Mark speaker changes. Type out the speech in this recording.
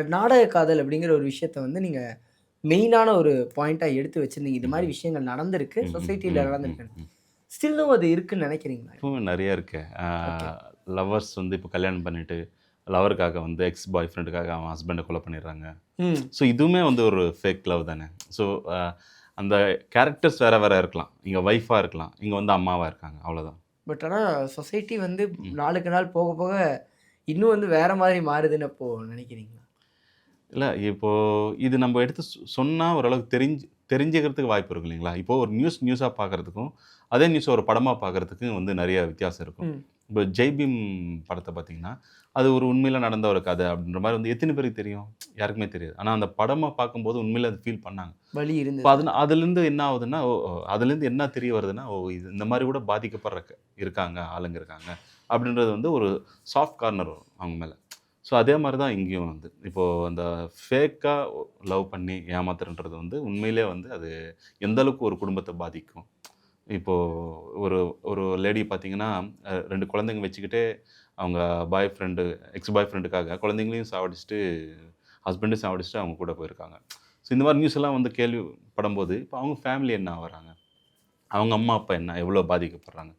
Speaker 1: நாடக காதல் அப்படிங்கிற ஒரு விஷயத்த வந்து நீங்க மெயினான ஒரு பாயிண்ட்டா எடுத்து வச்சிருந்தீங்க. இது மாரி
Speaker 2: ம்ஹ்ம்.
Speaker 1: விஷயங்கள் நடந்திருக்கு.
Speaker 2: ம், ம்,
Speaker 1: சொசைட்டில
Speaker 2: ம், ம்,
Speaker 1: நடந்திருக்குன்னு.
Speaker 2: ம்.
Speaker 1: ஸ்டில்லும் அது இருக்குன்னு நினைக்கிறீங்களா?
Speaker 2: இப்பவும் நெறைய இருக்கு.
Speaker 1: ஓகே.
Speaker 2: லவ்வர்ஸ் வந்து இப்போ கல்யாணம் பண்ணிட்டு, லவருக்காக வந்து எக்ஸ் பாய் ஃப்ரெண்டுக்காக அவன் ஹஸ்பண்ட கொலை பண்ணிடுறாங்க.
Speaker 1: ம்.
Speaker 2: ஸோ இதுவுமே வந்து ஒரு ஃபேக் லவ் தானே. ஸோ அ அந்த கேரக்டர்ஸ் வேற வேற இருக்கலாம். இங்க ஒய்ஃபா இருக்கலாம். இங்க வந்து அம்மாவா இருக்காங்க. அவ்வளோதான்.
Speaker 1: பட் ஆனா சொசைட்டி வந்து
Speaker 2: ம்.
Speaker 1: நாளுக்கு நாள் போக போக இன்னும் வந்து வேற மாரி மாறுதுன்னு அப்போ நினைக்கிறீங்களா?
Speaker 2: இல்ல இப்போ இது நம்ம எடுத்து சொன்னா ஓரளவுக்கு தெரிஞ்சுக்கிறதுக்கு வாய்ப்பு இருக்கு இல்லைங்களா? இப்போ ஒரு நியூஸா பார்க்கறதுக்கும், அதே நியூஸ ஒரு படமா பார்க்கறதுக்கும் வந்து நெறைய வித்தியாசம் இருக்கும்.
Speaker 1: ம்.
Speaker 2: இப்போ ஜெய் பீம் படத்த பார்த்தீங்கன்னா, அது ஒரு உண்மையில நடந்த ஒரு கதை அப்படின்ற மாரி வந்து எத்தன பேருக்கு தெரியும்? யாருக்குமே தெரியாது. ஆனா அந்த படமா பார்க்கும்போது உண்மையில அது ஃபீல் பண்ணாங்க.
Speaker 1: வலி
Speaker 2: இப்ப
Speaker 1: இருந்தது.
Speaker 2: அதுலருந்து என்ன ஆகுதுன்னா, அதுலருந்து என்ன தெரிய வருதுன்னா, இது இந்த மாரி கூட பாதிக்கப்படுற இருக்காங்க, ஆளுங்க இருக்காங்க. அப்படின்றது வந்து ஒரு சாஃப்ட் கார்னர் வரும் அவங்க மேல. ஸோ அதே மாரி தான் இங்கேயும் வந்து. இப்போ அந்த ஃபேக்கா லவ் பண்ணி ஏமாத்துறன்றது வந்து உண்மையிலேயே வந்து அது எந்த அளவுக்கு ஒரு குடும்பத்த பாதிக்கும். இப்போ ஒரு ஒரு லேடி பார்த்தீங்கன்னா, 2 குழந்தைங்க வச்சுக்கிட்டே அவங்க பாய் ஃப்ரெண்டு எக்ஸ் பாய் ஃப்ரெண்டுக்காக குழந்தைங்களையும் சாவடிச்சுட்டு, ஹஸ்பண்டையும் சாவடிச்சுட்டு அவங்க கூட போயிருக்காங்க. ஸோ இந்த மாரி நியூஸ் எல்லாம் வந்து கேள்விப்படும்போது, இப்ப அவங்க ஃபேமிலி என்ன ஆவுறாங்க? அவங்க அம்மா, அப்பா என்ன? எவ்வளோ பாதிக்கப்படுறாங்க?